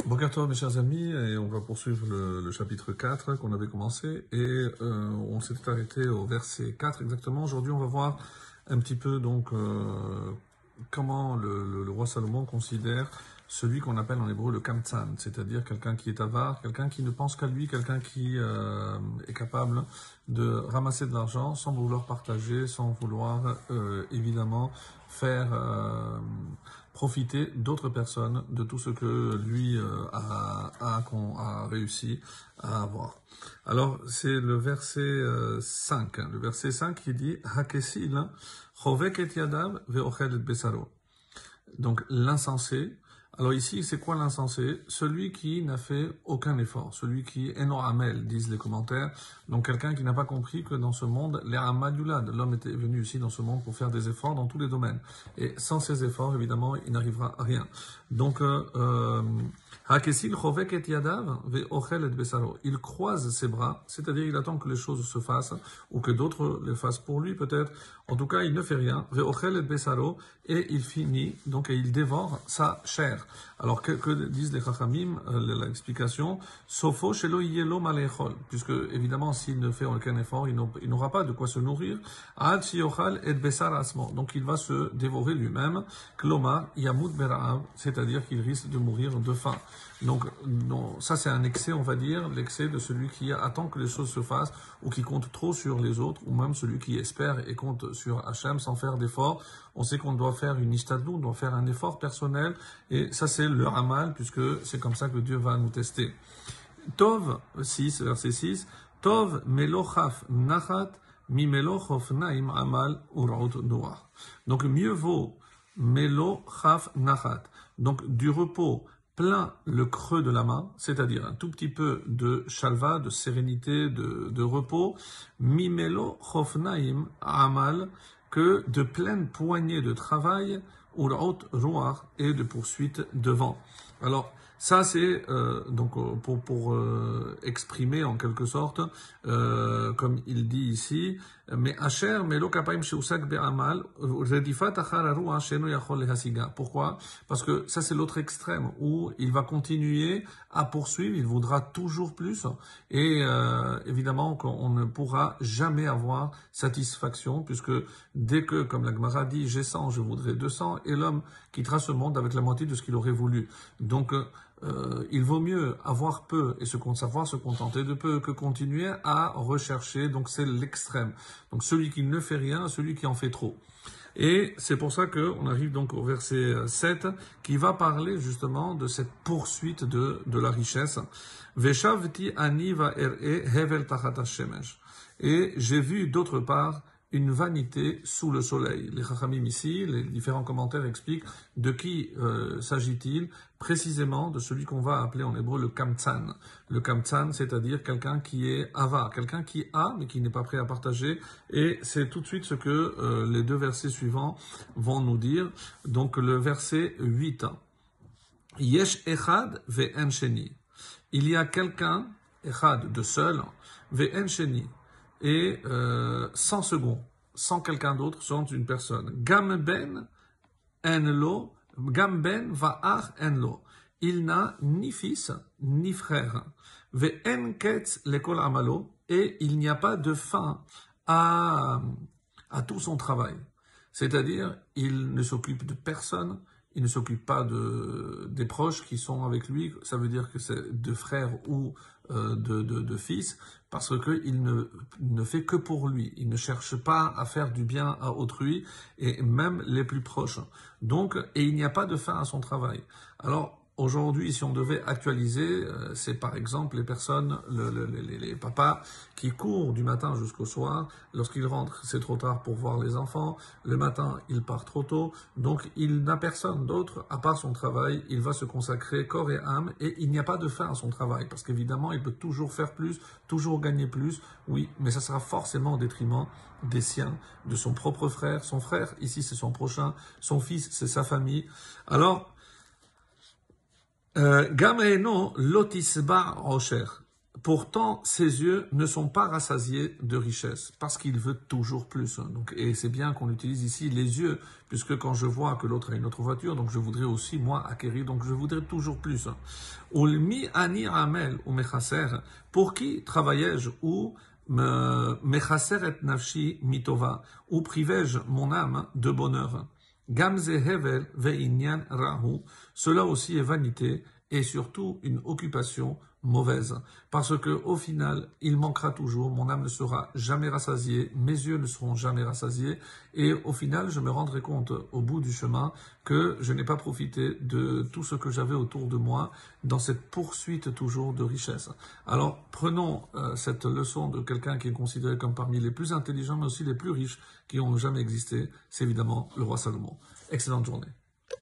Bonjour à mes chers amis, et on va poursuivre le chapitre 4 qu'on avait commencé, et on s'était arrêté au verset 4 exactement. Aujourd'hui, on va voir un petit peu donc comment le roi Salomon considère celui qu'on appelle en hébreu le kamtsan, c'est-à-dire quelqu'un qui est avare, quelqu'un qui ne pense qu'à lui, quelqu'un qui est capable de ramasser de l'argent sans vouloir partager, sans vouloir évidemment faire profiter d'autres personnes de tout ce que lui a réussi à avoir. Alors, c'est le verset 5, le verset 5 qui dit « Hakesil, chovek et yadav ve'ochel et besaro ». Donc, l'insensé. Alors ici, c'est quoi l'insensé? Celui qui n'a fait aucun effort, celui qui est noramel, disent les commentaires. Donc quelqu'un qui n'a pas compris que dans ce monde, l'homme était venu ici dans ce monde pour faire des efforts dans tous les domaines. Et sans ces efforts, évidemment, il n'arrivera à rien. Donc, il croise ses bras, c'est-à-dire il attend que les choses se fassent, ou que d'autres les fassent pour lui peut-être. En tout cas, il ne fait rien. Et il finit, donc, et il dévore sa chair. Alors, que disent les Chachamim, l'explication, Sofo shelo yelo malechol, puisque, évidemment, s'il ne fait aucun effort, il n'aura pas de quoi se nourrir. Ad shiochal et besar asmo. Donc, il va se dévorer lui-même. Kloma yamut bera'av, c'est-à-dire qu'il risque de mourir de faim. Donc, non, ça c'est un excès, on va dire, l'excès de celui qui attend que les choses se fassent ou qui compte trop sur les autres, ou même celui qui espère et compte sur Hachem sans faire d'effort. On sait qu'on doit faire une ishtadlout, on doit faire un effort personnel, et ça c'est le amal, puisque c'est comme ça que Dieu va nous tester. Tov 6, verset 6, Tov melochaf nachat mi melochof naim amal uraut noah. Donc mieux vaut melochaf nachat, donc du repos plein le creux de la main, c'est-à-dire un tout petit peu de chalva, de sérénité, de repos, mimelo chofnaim amal, que de pleines poignées de travail, ou haute roar et de poursuite devant. Alors, ça c'est donc pour exprimer en quelque sorte, comme il dit ici, mais Asher melo kapaim sheusak be'amal redifat achar haruah sheno yachol lehasiga. Pourquoi? Parce que ça c'est l'autre extrême où il va continuer à poursuivre, il voudra toujours plus, et évidemment qu'on ne pourra jamais avoir satisfaction, puisque dès que, comme la Gemara dit, j'ai 100, je voudrais 200, et l'homme quittera ce monde avec la moitié de ce qu'il aurait voulu. Donc il vaut mieux avoir peu et savoir se contenter de peu que continuer à rechercher. Donc c'est l'extrême. Donc celui qui ne fait rien, celui qui en fait trop. Et c'est pour ça qu'on arrive donc au verset 7 qui va parler justement de cette poursuite de la richesse. Veshavti ani va'er'e hevel tachat hashemesh. Et j'ai vu d'autre part une vanité sous le soleil. Les Chachamim ici, les différents commentaires expliquent de qui s'agit-il, précisément de celui qu'on va appeler en hébreu le kamtsan. Le kamtsan, c'est-à-dire quelqu'un qui est avare, quelqu'un qui a mais qui n'est pas prêt à partager, et c'est tout de suite ce que les deux versets suivants vont nous dire. Donc le verset 8, Yesh echad ve'en sheni. Il y a quelqu'un, echad, de seul, ve'en sheni, et sans second, sans quelqu'un d'autre, sans une personne. Gam ben enlo, gam ben va'ach enlo. Il n'a ni fils ni frère. Ve'en ketz lekol amalo, et il n'y a pas de fin à tout son travail. C'est-à-dire, il ne s'occupe de personne, il ne s'occupe pas des proches qui sont avec lui, ça veut dire que c'est de frères ou de fils, parce qu'il ne fait que pour lui, il ne cherche pas à faire du bien à autrui, et même les plus proches. Donc, et il n'y a pas de fin à son travail. Alors, aujourd'hui, si on devait actualiser, c'est par exemple les personnes, les papas qui courent du matin jusqu'au soir. Lorsqu'ils rentrent, c'est trop tard pour voir les enfants. Le matin, il part trop tôt. Donc, il n'a personne d'autre à part son travail. Il va se consacrer corps et âme, et il n'y a pas de fin à son travail. Parce qu'évidemment, il peut toujours faire plus, toujours gagner plus. Oui, mais ça sera forcément au détriment des siens, de son propre frère. Son frère, ici, c'est son prochain. Son fils, c'est sa famille. Alors, Gam eno lotisba osher. Pourtant, ses yeux ne sont pas rassasiés de richesse, parce qu'il veut toujours plus. Donc, et c'est bien qu'on utilise ici les yeux, puisque quand je vois que l'autre a une autre voiture, donc je voudrais aussi, moi, acquérir, donc je voudrais toujours plus. Ulmi ani amel ou mechaser, pour qui travaillais-je ou mechaser et nafshi mitova, ou privais-je mon âme de bonheur? Gamze hevel ve'inyan rahu, cela aussi est vanité, et surtout une occupation mauvaise. Parce que au final, il manquera toujours, mon âme ne sera jamais rassasiée, mes yeux ne seront jamais rassasiés, et au final, je me rendrai compte au bout du chemin que je n'ai pas profité de tout ce que j'avais autour de moi dans cette poursuite toujours de richesse. Alors, prenons cette leçon de quelqu'un qui est considéré comme parmi les plus intelligents, mais aussi les plus riches qui ont jamais existé. C'est évidemment le roi Salomon. Excellente journée.